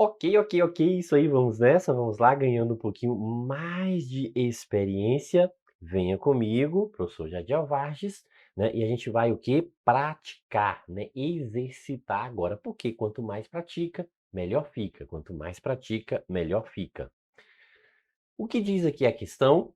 Ok, isso aí, vamos nessa, vamos lá, ganhando um pouquinho mais de experiência. Venha comigo, professor Jadiel Varges, né? E a gente vai o quê? Praticar, né? Exercitar agora, porque quanto mais pratica, melhor fica. Quanto mais pratica, melhor fica. O que diz aqui a questão?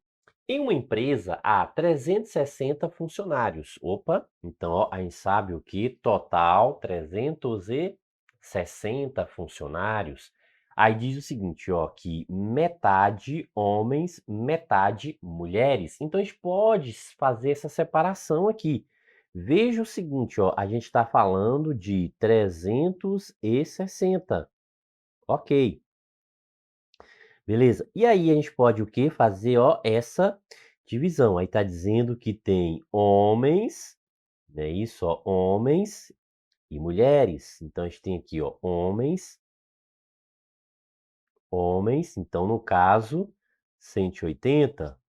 Em uma empresa há 360 funcionários. Opa, então ó, a gente sabe o que? Total 360 funcionários. Aí diz o seguinte, ó, que metade homens, metade mulheres. Então a gente pode fazer essa separação aqui. Veja o seguinte, ó, a gente está falando de 360. Ok. Beleza? E aí a gente pode o quê? Fazer, ó, essa divisão. Aí tá dizendo que tem homens, né? Isso, ó, homens e mulheres. Então a gente tem aqui, ó, homens, então no caso 180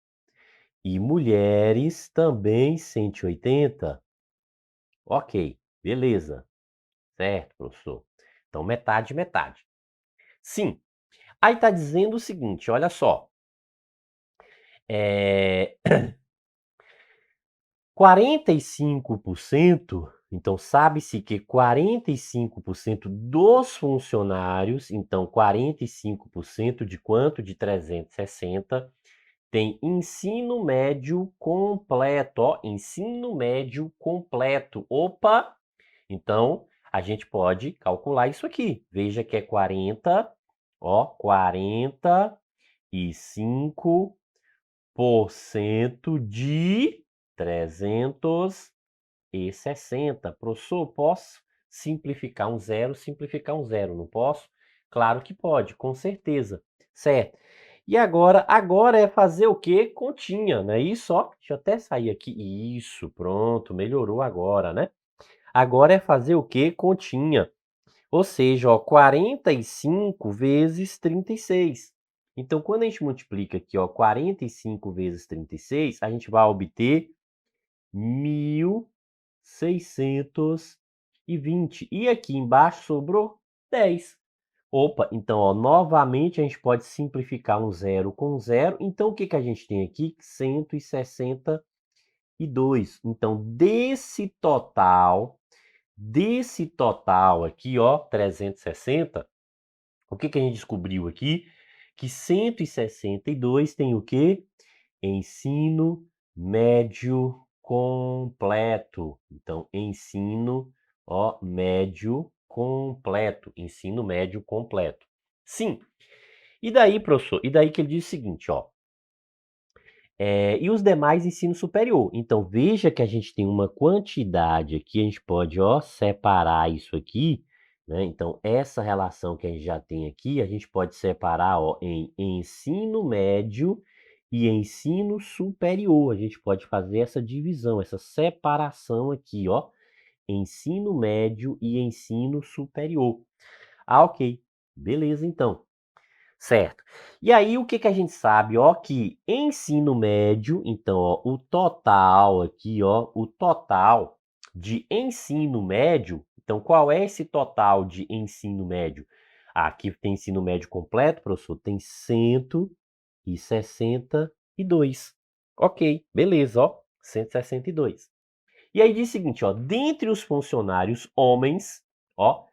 e mulheres também 180. Ok, beleza. Certo, professor. Então metade, metade. Sim. Aí tá dizendo o seguinte, olha só. É, 45%, então sabe-se que 45% dos funcionários, então 45% de quanto? De 360, tem ensino médio completo, ó, ensino médio completo. Opa! Então, a gente pode calcular isso aqui. Veja que é 40, ó, 45% de 360. Professor, posso simplificar um zero, não posso? Claro que pode, com certeza. Certo. E agora é fazer o quê? Continha, não é isso? Ó, deixa eu até sair aqui. Isso, pronto, melhorou agora, né? Agora é fazer o quê? Continha. Ou seja, ó, 45 vezes 36. Então, quando a gente multiplica aqui, ó, 45 vezes 36, a gente vai obter 1.620. E aqui embaixo sobrou 10. Opa, então, ó, novamente a gente pode simplificar um zero com zero. Então, o que que a gente tem aqui? 162. Então, desse total aqui, ó, 360, o que que a gente descobriu aqui? Que 162 tem o quê? Ensino médio completo. Então, ensino médio completo. Sim. E daí, professor? E daí que ele diz o seguinte, ó. E os demais ensino superior. Então, veja que a gente tem uma quantidade aqui, a gente pode, ó, separar isso aqui, né? Então, essa relação que a gente já tem aqui, a gente pode separar, ó, em ensino médio e ensino superior. A gente pode fazer essa divisão, essa separação aqui, ó, ensino médio e ensino superior. Ah, ok. Beleza, então. Certo. E aí, o que que a gente sabe, ó, que ensino médio, então, ó, o total aqui, ó, o total de ensino médio, então, qual é esse total de ensino médio? Aqui tem ensino médio completo, professor, tem 162. Ok, beleza, ó, 162. E aí diz o seguinte, ó, dentre os funcionários homens, ó,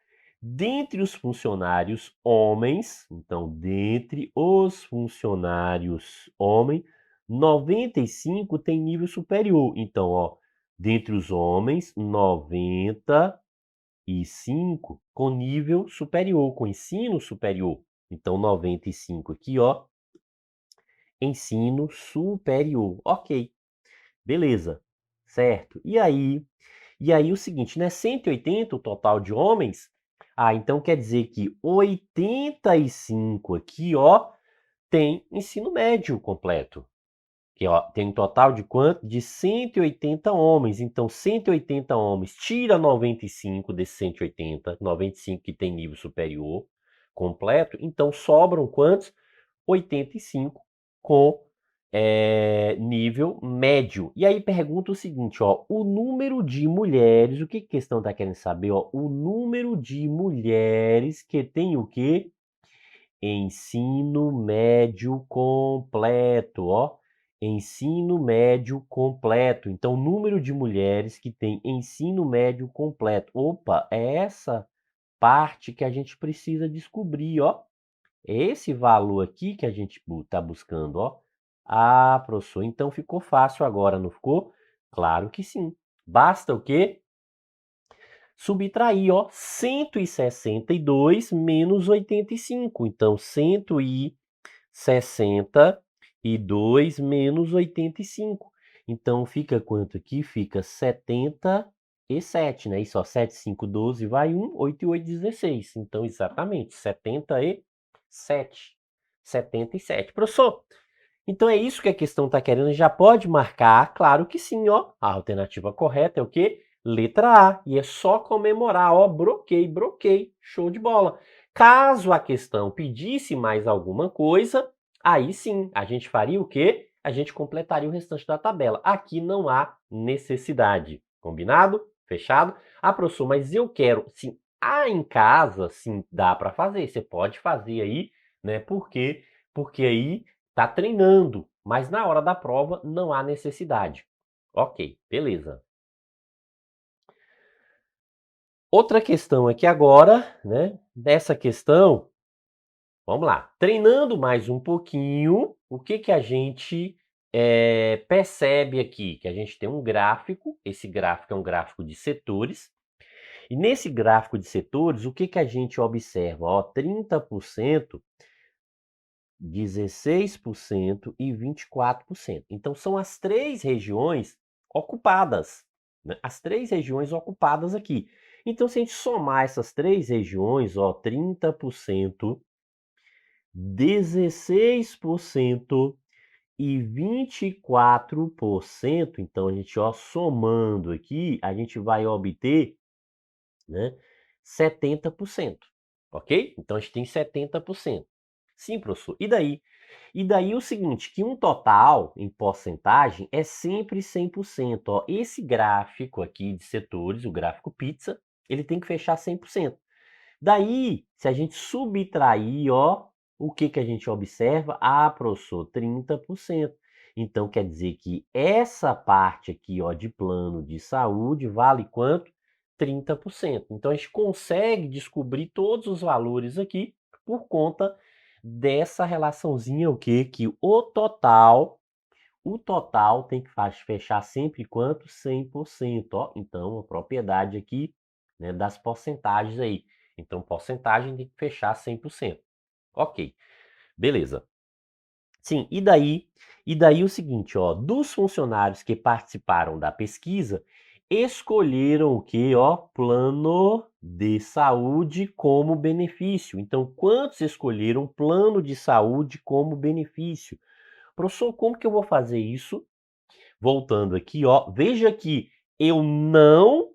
dentre os funcionários homens, então, dentre os funcionários homens, 95 tem nível superior. Então, ó, dentre os homens, 95 com nível superior, com ensino superior. Então, 95 aqui, ó, ensino superior. Ok, beleza, certo. E aí o seguinte, né? 180 o total de homens. Ah, então quer dizer que 85 aqui, ó, tem ensino médio completo. Que, ó, tem um total de quanto? De 180 homens. Então, 180 homens, tira 95 desses 180, 95 que tem nível superior completo. Então, sobram quantos? 85 com nível médio. E aí pergunta o seguinte, ó, o número de mulheres, o que a questão está querendo saber, ó? O número de mulheres que tem o quê? ensino médio completo, ó. Ensino médio completo. Então, o número de mulheres que têm ensino médio completo. Opa, é essa parte que a gente precisa descobrir, ó. É esse valor aqui que a gente está buscando, ó. Ah, professor, então ficou fácil agora, não ficou? Claro que sim. Basta o quê? Subtrair, ó, 162 menos 85. Então, 162 menos 85. Então, fica quanto aqui? Fica 77, né? Isso, ó, 7, 5, 12, vai 1, 8 e 8, 16. Então, exatamente, 77. 77. Professor, então é isso que a questão está querendo, já pode marcar? Claro que sim, ó. A alternativa correta é o quê? Letra A. E é só comemorar, ó. Broquei, broquei. Show de bola. Caso a questão pedisse mais alguma coisa, aí sim, a gente faria o quê? A gente completaria o restante da tabela. Aqui não há necessidade. Combinado? Fechado? Ah, professor, mas eu quero, sim, em casa, sim, dá para fazer. Você pode fazer aí, né? Por quê? Porque aí tá treinando, mas na hora da prova não há necessidade. Ok, beleza. Outra questão aqui agora, né? Dessa questão, vamos lá. Treinando mais um pouquinho, o que que a gente percebe aqui? Que a gente tem um gráfico, esse gráfico é um gráfico de setores, e nesse gráfico de setores, o que que a gente observa? Ó, 30%, 16% e 24%. Então, são as três regiões ocupadas, né? As três regiões ocupadas aqui. Então, se a gente somar essas três regiões, ó, 30%, 16% e 24%, então a gente, ó, somando aqui, a gente vai obter, né, 70%, ok? Então, a gente tem 70%. Sim, professor. E daí? E daí o seguinte, que um total em porcentagem é sempre 100%. Ó. Esse gráfico aqui de setores, o gráfico pizza, ele tem que fechar 100%. Daí, se a gente subtrair, ó, o que que a gente observa? Ah, professor, 30%. Então, quer dizer que essa parte aqui, ó, de plano de saúde vale quanto? 30%. Então, a gente consegue descobrir todos os valores aqui por conta dessa relaçãozinha, o quê? Que o total tem que fechar sempre quanto? 100%, ó. Então, a propriedade aqui, né, das porcentagens aí. Então, porcentagem tem que fechar 100%. Ok, beleza. Sim, e daí o seguinte, ó, dos funcionários que participaram da pesquisa, escolheram o quê, ó? Plano de saúde como benefício. Então, quantos escolheram plano de saúde como benefício? Professor, como que eu vou fazer isso? Voltando aqui, ó, veja que eu não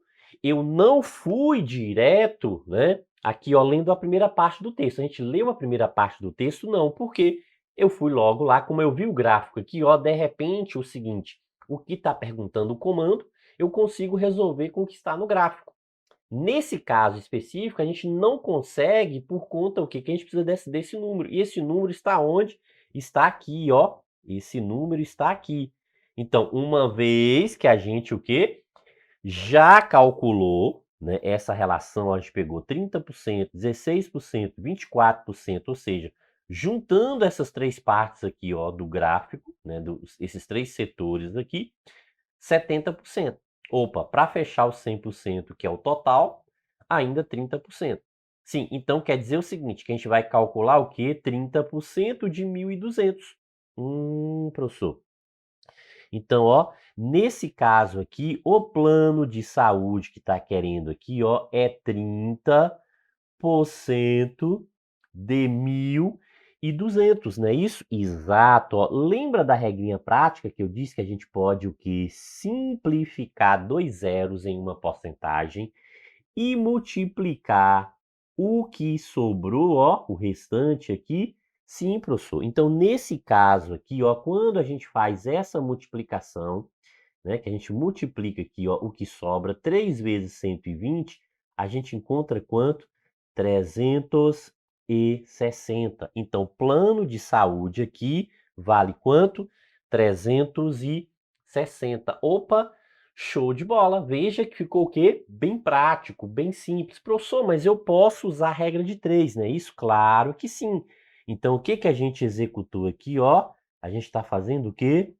fui direto, né? Aqui, ó, lendo a primeira parte do texto. A gente leu a primeira parte do texto? Não, porque eu fui logo lá, como eu vi o gráfico aqui, ó, de repente o seguinte, o que está perguntando o comando, eu consigo resolver com o que está no gráfico. Nesse caso específico, a gente não consegue por conta o quê? Que a gente precisa desse número. E esse número está onde? Está aqui, ó. Esse número está aqui. Então, uma vez que a gente o quê? Já calculou, né, essa relação, a gente pegou 30%, 16%, 24%, ou seja, juntando essas três partes aqui, ó, do gráfico, né, esses três setores aqui, 70%. Opa, para fechar os 100%, que é o total, ainda 30%. Sim, então quer dizer o seguinte, que a gente vai calcular o quê? 30% de 1.200. Professor. Então, ó, nesse caso aqui, o plano de saúde que está querendo aqui, ó, é 30% de 1.200, não é isso? Exato, ó. Lembra da regrinha prática que eu disse que a gente pode o quê? Simplificar dois zeros em uma porcentagem e multiplicar o que sobrou, ó, o restante aqui. Sim, professor. Então, nesse caso aqui, ó, quando a gente faz essa multiplicação, né, que a gente multiplica aqui, ó, o que sobra, 3 vezes 120, a gente encontra quanto? 300 360. Então, plano de saúde aqui vale quanto? 360. Opa, show de bola. Veja que ficou o quê? Bem prático, bem simples. Professor, mas eu posso usar a regra de 3, né? Isso? Claro que sim. Então, o que que a gente executou aqui, ó? A gente está fazendo o quê?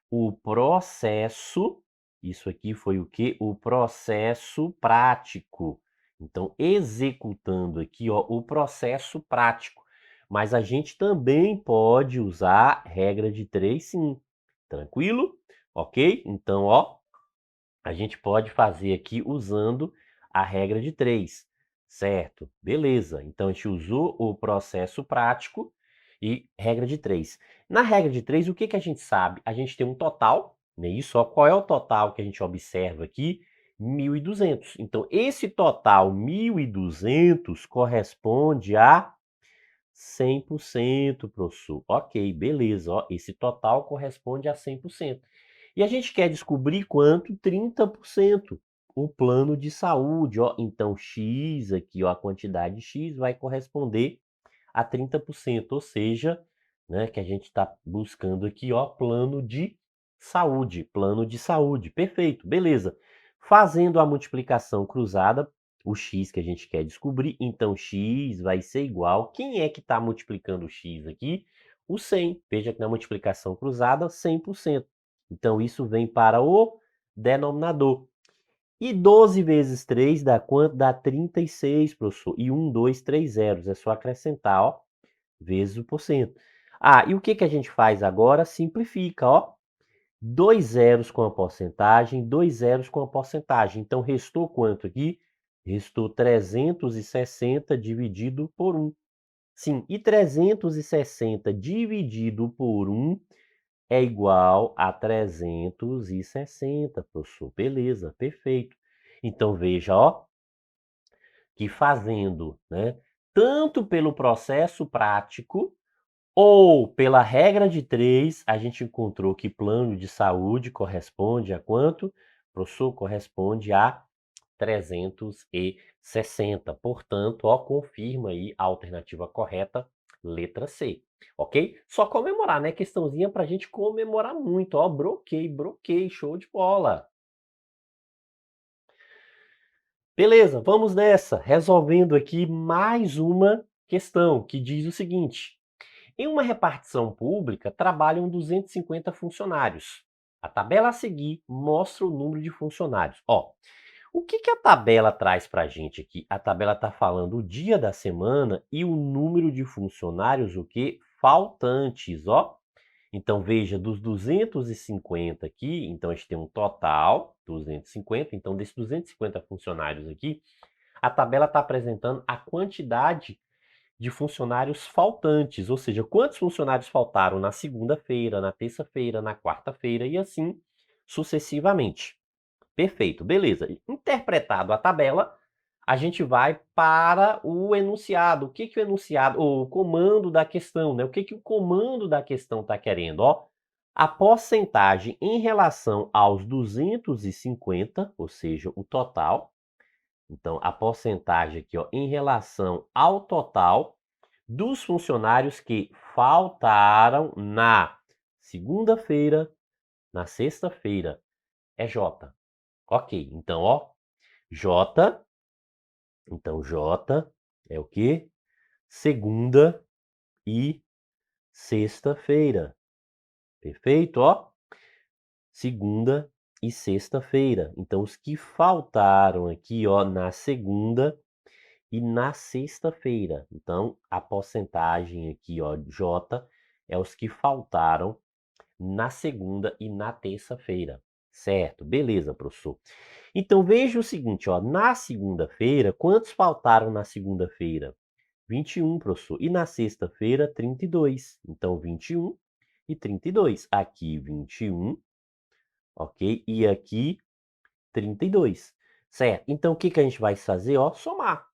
O processo, isso aqui foi o quê? O processo prático. Então, executando aqui, ó, o processo prático. Mas a gente também pode usar regra de 3, sim. Tranquilo? Ok? Então, ó, a gente pode fazer aqui usando a regra de 3, certo? Beleza. Então, a gente usou o processo prático e regra de 3. Na regra de 3, o que que a gente sabe? A gente tem um total, né? Isso, ó, qual é o total que a gente observa aqui? 1.200. Então, esse total 1.200 corresponde a 100%, professor. Ok, beleza. Ó, esse total corresponde a 100%. E a gente quer descobrir quanto? 30%. O plano de saúde, ó. Então, X aqui, ó, a quantidade X vai corresponder a 30%, ou seja, né, que a gente está buscando aqui, ó, plano de saúde. Plano de saúde. Perfeito, beleza. Fazendo a multiplicação cruzada, o x que a gente quer descobrir, então x vai ser igual. Quem é que está multiplicando o x aqui? O 100. Veja que na multiplicação cruzada, 100%. Então, isso vem para o denominador. E 12 vezes 3 dá quanto? Dá 36, professor. E 1, 2, 3 zeros. É só acrescentar, ó, vezes o porcento. Ah, e o que que a gente faz agora? Simplifica, ó. 2 zeros com a porcentagem, 2 zeros com a porcentagem. Então, restou quanto aqui? Restou 360 dividido por 1. Sim, e 360 dividido por 1 é igual a 360, professor. Beleza, perfeito. Então, veja, ó, que fazendo, né, tanto pelo processo prático ou pela regra de 3, a gente encontrou que plano de saúde corresponde a quanto? Professor, corresponde a 360. Portanto, ó, confirma aí a alternativa correta, letra C. Ok? Só comemorar, né? Questãozinha pra gente comemorar muito. Ó, broquei, broquei, show de bola. Beleza, vamos nessa. Resolvendo aqui mais uma questão que diz o seguinte. Em uma repartição pública, trabalham 250 funcionários. A tabela a seguir mostra o número de funcionários. Ó, o que que a tabela traz para a gente aqui? A tabela está falando o dia da semana e o número de funcionários, o que? Faltantes, ó. Então, veja, dos 250 aqui, então a gente tem um total, 250. Então, desses 250 funcionários aqui, a tabela está apresentando a quantidade de funcionários faltantes, ou seja, quantos funcionários faltaram na segunda-feira, na terça-feira, na quarta-feira e assim sucessivamente. Perfeito, beleza. Interpretado a tabela, a gente vai para o enunciado. O que que o enunciado, o comando da questão, né? O que que o comando da questão está querendo? Ó, a porcentagem em relação aos 250, ou seja, o total. Então, a porcentagem aqui, ó, em relação ao total dos funcionários que faltaram na segunda-feira, na sexta-feira, é J. Ok, então, ó, J, então J é o quê? Segunda e sexta-feira. Perfeito, ó? Segunda e sexta-feira. Então, os que faltaram aqui, ó, na segunda e na sexta-feira. Então, a porcentagem aqui, ó, J, é os que faltaram na segunda e na terça-feira. Certo? Beleza, professor. Então, veja o seguinte, ó, na segunda-feira, quantos faltaram na segunda-feira? 21, professor. E na sexta-feira, 32. Então, 21 e 32. Aqui, 21, ok? E aqui, 32. Certo? Então, o que que a gente vai fazer? Ó, somar.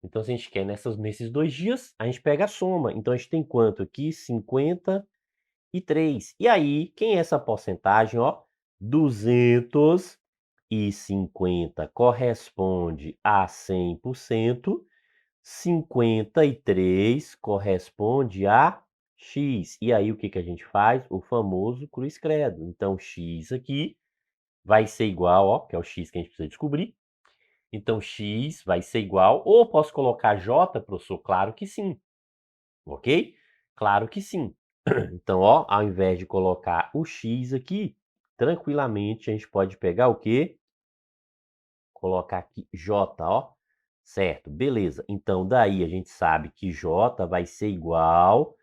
Então, se a gente quer nesses 2 dias, a gente pega a soma. Então, a gente tem quanto aqui? 53. E aí, quem é essa porcentagem, ó? 250 corresponde a 100%, 53 corresponde a x. E aí, o que a gente faz? O famoso cruz credo. Então, x aqui vai ser igual, ó, que é o x que a gente precisa descobrir. Então, x vai ser igual, ou posso colocar j, professor? Claro que sim, ok? Claro que sim. Então, ó, ao invés de colocar o x aqui, tranquilamente a gente pode pegar o quê? Colocar aqui j, ó. Certo, beleza. Então, daí a gente sabe que j vai ser igual...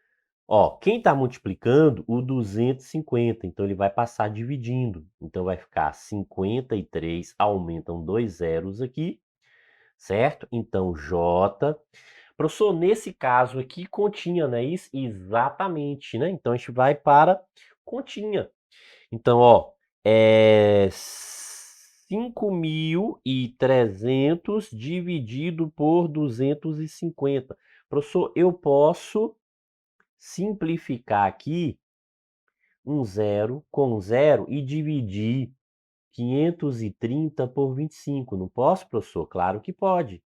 Ó, quem está multiplicando? O 250. Então, ele vai passar dividindo. Então, vai ficar 53, aumentam 2 zeros aqui, certo? Então, j... Professor, nesse caso aqui, continha, não é isso? Exatamente, né? Então, a gente vai para continha. Então, ó, é 5.300 dividido por 250. Professor, eu posso simplificar aqui um zero com zero e dividir 530 por 25. Não posso, professor? Claro que pode,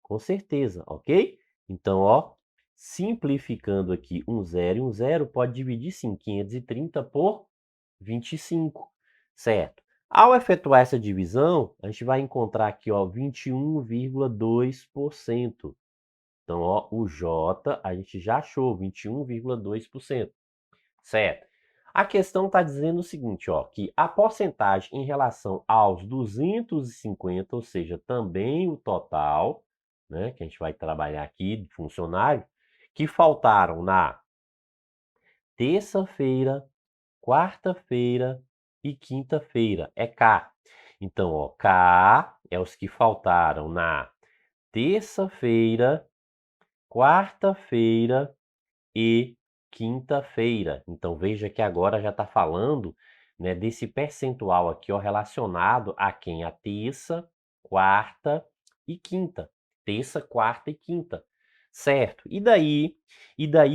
com certeza, ok? Então, ó, simplificando aqui um zero e um zero, pode dividir sim 530 por 25, certo? Ao efetuar essa divisão, a gente vai encontrar aqui, ó, 21,2%. Então, ó, o J a gente já achou, 21,2%, certo? A questão está dizendo o seguinte, ó, que a porcentagem em relação aos 250, ou seja, também o total, né, que a gente vai trabalhar aqui de funcionário, que faltaram na terça-feira, quarta-feira e quinta-feira, é K. Então, ó, K é os que faltaram na terça-feira, quarta-feira e quinta-feira. Então, veja que agora já está falando, né, desse percentual aqui, ó, relacionado a quem? A terça, quarta e quinta. Terça, quarta e quinta. Certo? E daí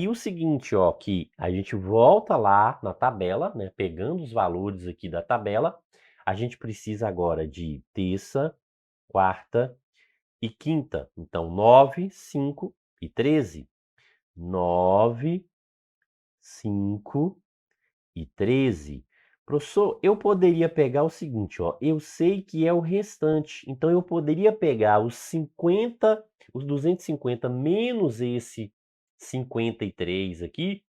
o seguinte, ó, que a gente volta lá na tabela, né, pegando os valores aqui da tabela, a gente precisa agora de terça, quarta e quinta. Então, 9, 5 e 13. 9, 5 e 13. Professor, eu poderia pegar o seguinte, ó, eu sei que é o restante, então eu poderia pegar os 50, os 250 menos esse 53 aqui,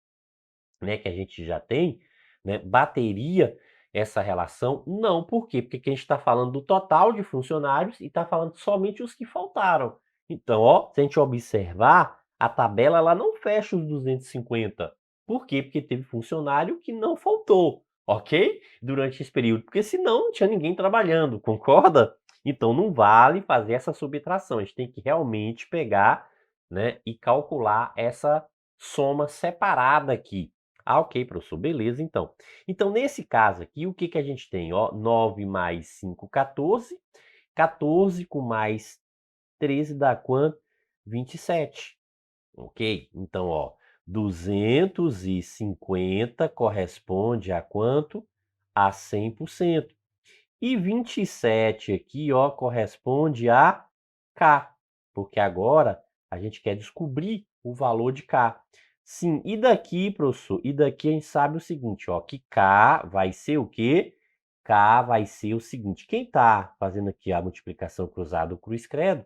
né, que a gente já tem, né, bateria essa relação? Não, por quê? Porque aqui a gente está falando do total de funcionários e está falando somente os que faltaram. Então, ó, se a gente observar, a tabela ela não fecha os 250. Por quê? Porque teve funcionário que não faltou, ok? Durante esse período, porque senão não tinha ninguém trabalhando, concorda? Então não vale fazer essa subtração, a gente tem que realmente pegar, né, e calcular essa soma separada aqui. Ah, ok, professor, beleza, então. Então, nesse caso aqui, o que que a gente tem? Ó, 9 mais 5, 14. 14 com mais 13 dá quanto? 27. Ok? Então, ó, 250 corresponde a quanto? A 100%. E 27 aqui, ó, corresponde a K, porque agora a gente quer descobrir o valor de K. Sim, e daqui, professor? E daqui a gente sabe o seguinte, ó, que K vai ser o quê? K vai ser o seguinte, quem está fazendo aqui a multiplicação cruzada, o cruz credo,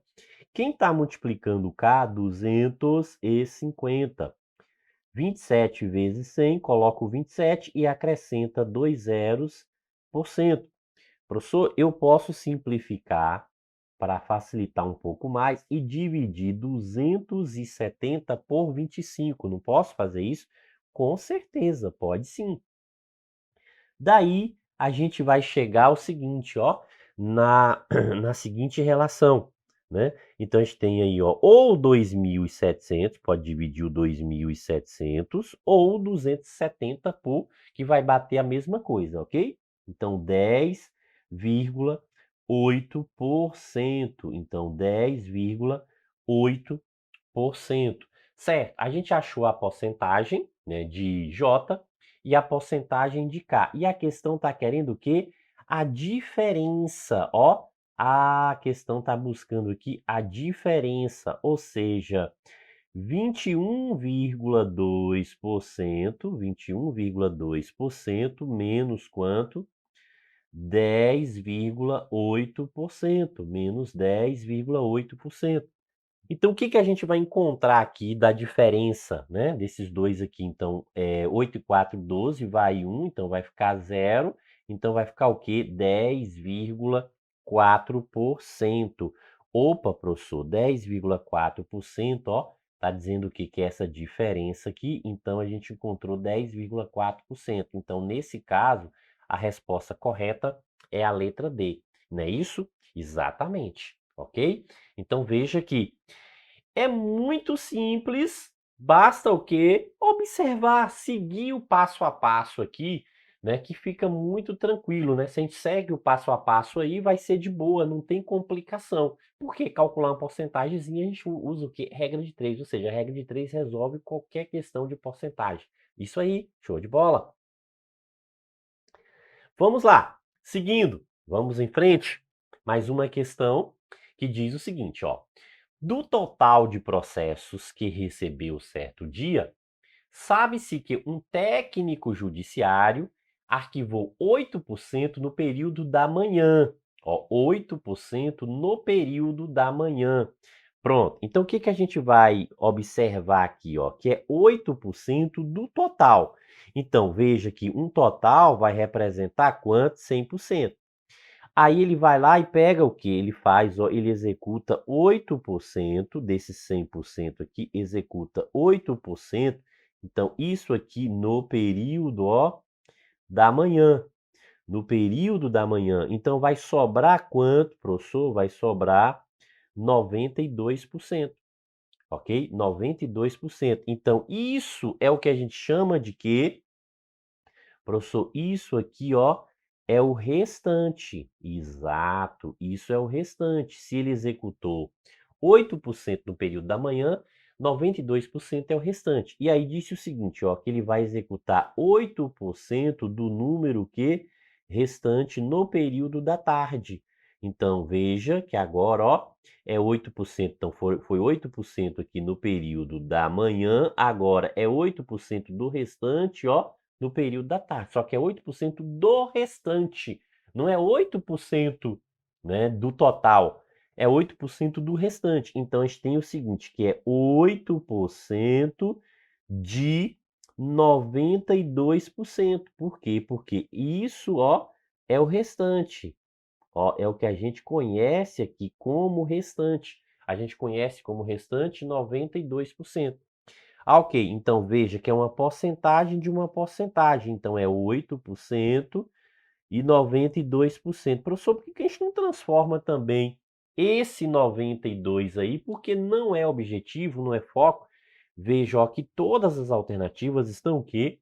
quem está multiplicando K? 250. 27 vezes 100, coloca o 27 e acrescenta 2 zeros por cento. Professor, eu posso simplificar para facilitar um pouco mais e dividir 270 por 25. Não posso fazer isso? Com certeza, pode sim. Daí a gente vai chegar ao seguinte, ó, na seguinte relação, né? Então a gente tem aí, ó, ou 2.700, pode dividir o 2.700, ou 270 por, que vai bater a mesma coisa, ok? Então 10,8%. Então 10,8%. Certo, a gente achou a porcentagem, né, de J e a porcentagem de K. E a questão está querendo o quê? A diferença, ó, A questão está buscando aqui a diferença, ou seja, 21,2% menos quanto? 10,8%, menos 10,8%. Então, o que que a gente vai encontrar aqui da diferença, né, desses dois aqui? Então, 8 e 4, 12, vai 1, então vai ficar 0. Então, vai ficar o quê? 10,4%. Opa, professor, 10,4%, ó, tá dizendo o que que é essa diferença aqui? Então, a gente encontrou 10,4%. Então, nesse caso, a resposta correta é a letra D, não é isso? Exatamente, ok? Então, veja que é muito simples, basta o quê? Observar, seguir o passo a passo aqui, né, que fica muito tranquilo, né? Se a gente segue o passo a passo aí, vai ser de boa, não tem complicação. Porque calcular uma porcentagemzinha, a gente usa o quê? Regra de 3, ou seja, a regra de 3 resolve qualquer questão de porcentagem. Isso aí, show de bola! Vamos lá, seguindo, vamos em frente. Mais uma questão que diz o seguinte, ó. Do total de processos que recebeu certo dia, sabe-se que um técnico judiciário arquivou 8% no período da manhã. Ó, 8% no período da manhã. Pronto. Então, o que que a gente vai observar aqui, ó? Que é 8% do total. Então, veja que um total vai representar quanto? 100%. Aí ele vai lá e pega o quê? Ele faz, ó, ele executa 8% desses 100% aqui, executa 8%. Então, isso aqui no período, ó, da manhã. No período da manhã. Então, vai sobrar quanto, professor? Vai sobrar 92%, ok? 92%. Então, isso é o que a gente chama de quê? Professor, isso aqui, ó, é o restante. Exato, isso é o restante. Se ele executou 8% no período da manhã, 92% é o restante. E aí disse o seguinte, ó, que ele vai executar 8% do número que restante no período da tarde. Então, veja que agora, ó, é 8%. Então, foi 8% aqui no período da manhã, agora é 8% do restante, ó, no período da tarde, só que é 8% do restante, não é 8%, né, do total, é 8% do restante. Então, a gente tem o seguinte, que é 8% de 92%. Por quê? Porque isso, ó, é o restante. Ó, é o que a gente conhece aqui como restante. A gente conhece como restante 92%. Ah, ok. Então veja que é uma porcentagem de uma porcentagem. Então é 8% e 92%. Professor, por que que a gente não transforma também esse 92 aí? Porque não é objetivo, não é foco. Veja, ó, que todas as alternativas estão o quê?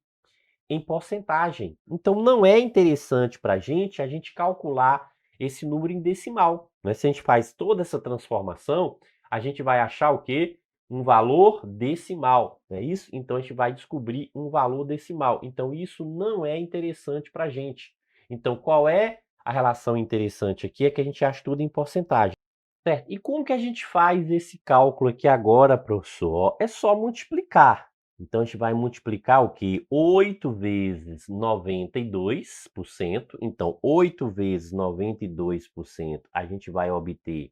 Em porcentagem. Então não é interessante para a gente calcular esse número em decimal, né? Se a gente faz toda essa transformação, a gente vai achar o quê? Um valor decimal, não é isso? Então a gente vai descobrir um valor decimal. Então isso não é interessante para a gente. Então qual é a relação interessante aqui? É que a gente acha tudo em porcentagem. Certo. E como que a gente faz esse cálculo aqui agora, professor? Ó, é só multiplicar. Então, a gente vai multiplicar o quê? 8 vezes 92%. Então, 8 vezes 92%, a gente vai obter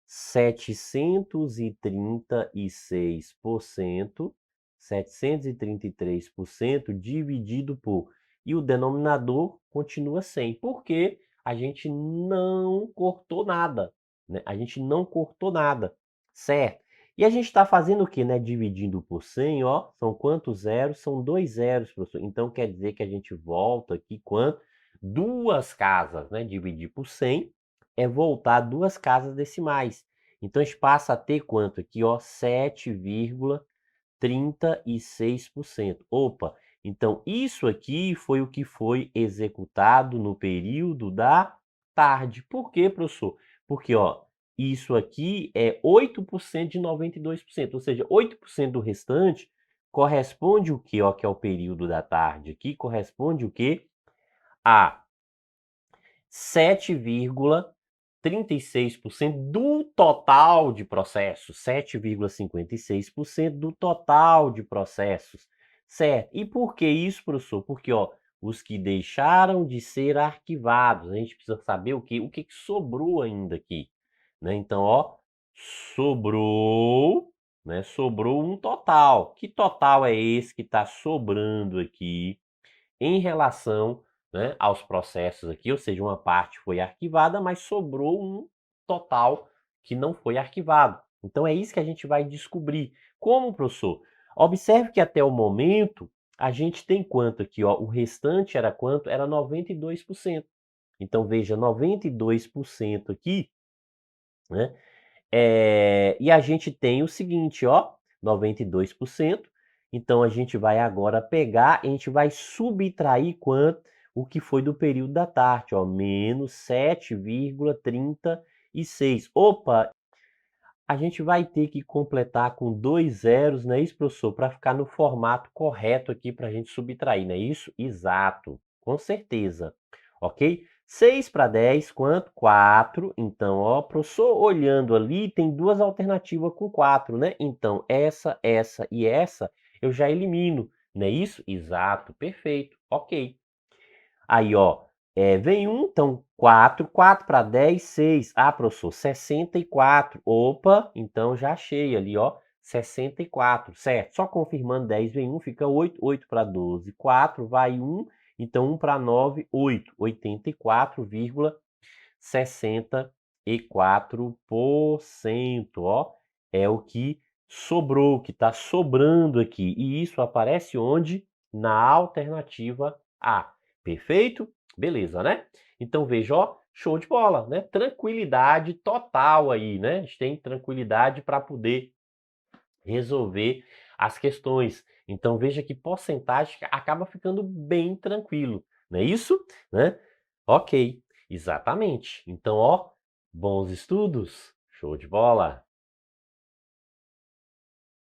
736%, 733% dividido por... E o denominador continua 100, porque a gente não cortou nada, né? A gente não cortou nada, certo? E a gente está fazendo o quê, né? Dividindo por 100, ó, são quantos zeros? São 2 zeros, professor. Então, quer dizer que a gente volta aqui quanto? Duas casas, né? Dividir por 100 é voltar duas casas decimais. Então, a gente passa a ter quanto aqui, ó? 7,36%. Opa, então isso aqui foi o que foi executado no período da tarde. Por quê, professor? Porque, ó, isso aqui é 8% de 92%, ou seja, 8% do restante corresponde o quê, ó, que é o período da tarde aqui, corresponde o quê? A 7,36%. 36% do total de processos, 7,56% do total de processos, certo? E por que isso, professor? Porque, ó, os que deixaram de ser arquivados, a gente precisa saber o que sobrou ainda aqui, né? Então, ó, sobrou, né? Sobrou um total. Que total é esse que está sobrando aqui em relação, né, aos processos aqui? Ou seja, uma parte foi arquivada, mas sobrou um total que não foi arquivado. Então é isso que a gente vai descobrir. Como, professor? Observe que até o momento a gente tem quanto aqui, ó? O restante era quanto? Era 92%. Então veja, 92% aqui, né? E a gente tem o seguinte, ó, 92%. Então a gente vai agora pegar, a gente vai subtrair quanto? O que foi do período da tarde, ó, menos 7,36. Opa, a gente vai ter que completar com 2 zeros, não é isso, professor? Para ficar no formato correto aqui para a gente subtrair, não é isso? Exato, com certeza. Ok? 6 para 10, quanto? 4. Então, ó, professor, olhando ali, tem duas alternativas com 4, né? Então, essa e essa eu já elimino, não é isso? Exato, perfeito, ok. Aí, ó, vem um, então 4, 4 para 10, 6. Ah, professor, 64. Opa, então já achei ali, ó, 64, certo? Só confirmando, 10 vem 1, fica 8, 8 para 12, 4, vai 1, então 1 para 9, 8, 84,64%, ó, é o que sobrou, que está sobrando aqui. E isso aparece onde? Na alternativa A. Perfeito? Beleza, né? Então veja, ó, show de bola, né? Tranquilidade total aí, né? A gente tem tranquilidade para poder resolver as questões. Então veja que porcentagem acaba ficando bem tranquilo, não é isso? Né? Ok, exatamente. Então, ó, bons estudos, show de bola.